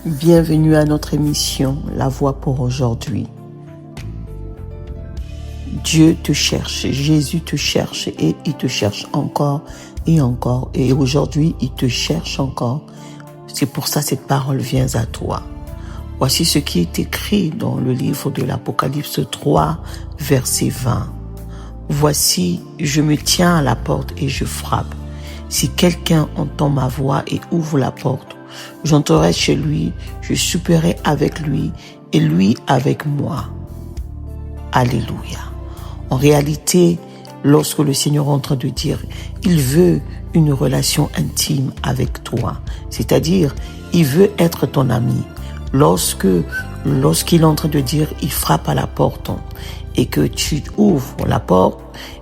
Bienvenue à notre émission La Voix pour aujourd'hui. Dieu te cherche, Jésus te cherche et il te cherche encore et encore. Et aujourd'hui, il te cherche encore. C'est pour ça que cette parole vient à toi. Voici ce qui est écrit dans le livre de l'Apocalypse 3, verset 20. Voici, je me tiens à la porte et je frappe. Si quelqu'un entend ma voix et ouvre la porte, j'entrerai chez lui, je souperai avec lui et lui avec moi. Alléluia. En réalité, lorsque le Seigneur est en train de dire, il veut une relation intime avec toi. C'est-à-dire, il veut être ton ami. Lorsqu'il est en train de dire, il frappe à la porte et que tu ouvres la porte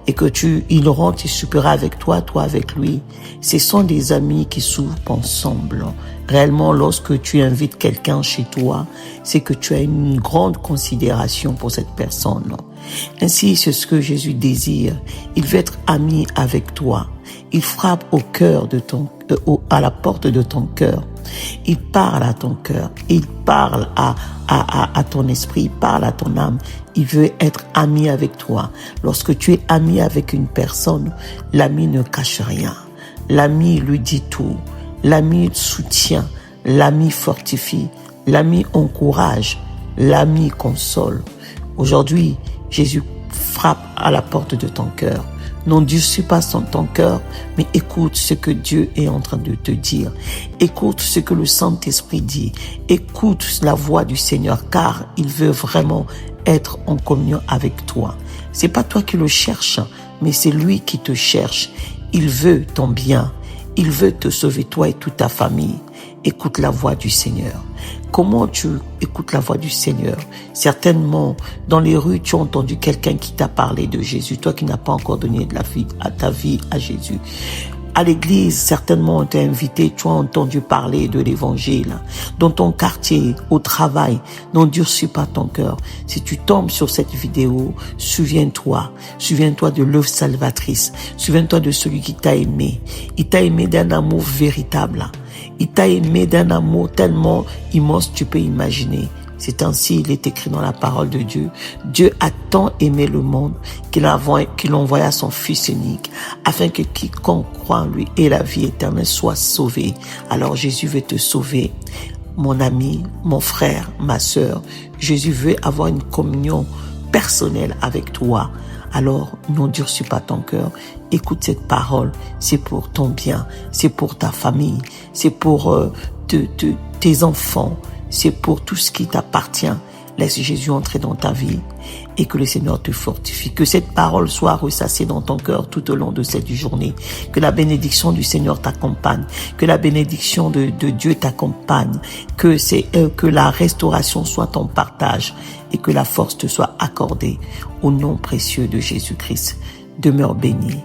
et que il rentre, il soupera avec toi, toi avec lui. Ce sont des amis qui soupent ensemble. Réellement, lorsque tu invites quelqu'un chez toi, c'est que tu as une grande considération pour cette personne. Ainsi, c'est ce que Jésus désire. Il veut être ami avec toi. Il frappe au cœur de à la porte de ton cœur. Il parle à ton cœur. Il parle à ton esprit. Il parle à ton âme. Il veut être ami avec toi. Lorsque tu es ami avec une personne, l'ami ne cache rien. L'ami lui dit tout. L'ami soutient. L'ami fortifie. L'ami encourage. L'ami console. Aujourd'hui, Jésus frappe à la porte de ton cœur. N'endurcis pas ton cœur, mais écoute ce que Dieu est en train de te dire. Écoute ce que le Saint-Esprit dit. Écoute la voix du Seigneur, car il veut vraiment être en communion avec toi. C'est pas toi qui le cherches, mais c'est lui qui te cherche. Il veut ton bien. Il veut te sauver, toi et toute ta famille. Écoute la voix du Seigneur. Comment tu écoutes la voix du Seigneur? Certainement, dans les rues, tu as entendu quelqu'un qui t'a parlé de Jésus, toi qui n'as pas encore donné de la vie à ta vie à Jésus. À l'église, certainement, on t'a invité, tu as entendu parler de l'évangile. Dans ton quartier, au travail, n'endurcis pas ton cœur. Si tu tombes sur cette vidéo, souviens-toi de l'œuvre salvatrice. Souviens-toi de celui qui t'a aimé. Il t'a aimé d'un amour véritable. Il t'a aimé d'un amour tellement immense, tu peux imaginer. C'est ainsi, il est écrit dans la parole de Dieu. Dieu a tant aimé le monde qu'il envoya son Fils unique, afin que quiconque croit en lui ait la vie éternelle soit sauvé. Alors Jésus veut te sauver. Mon ami, mon frère, ma sœur, Jésus veut avoir une communion personnelle avec toi. Alors, n'endurcis pas ton cœur. Écoute cette parole. C'est pour ton bien. C'est pour ta famille. C'est pour tes enfants. C'est pour tout ce qui t'appartient. Laisse Jésus entrer dans ta vie et que le Seigneur te fortifie. Que cette parole soit ressassée dans ton cœur tout au long de cette journée. Que la bénédiction du Seigneur t'accompagne. Que la bénédiction de Dieu t'accompagne. Que la restauration soit ton partage et que la force te soit accordée. Au nom précieux de Jésus-Christ. Demeure béni.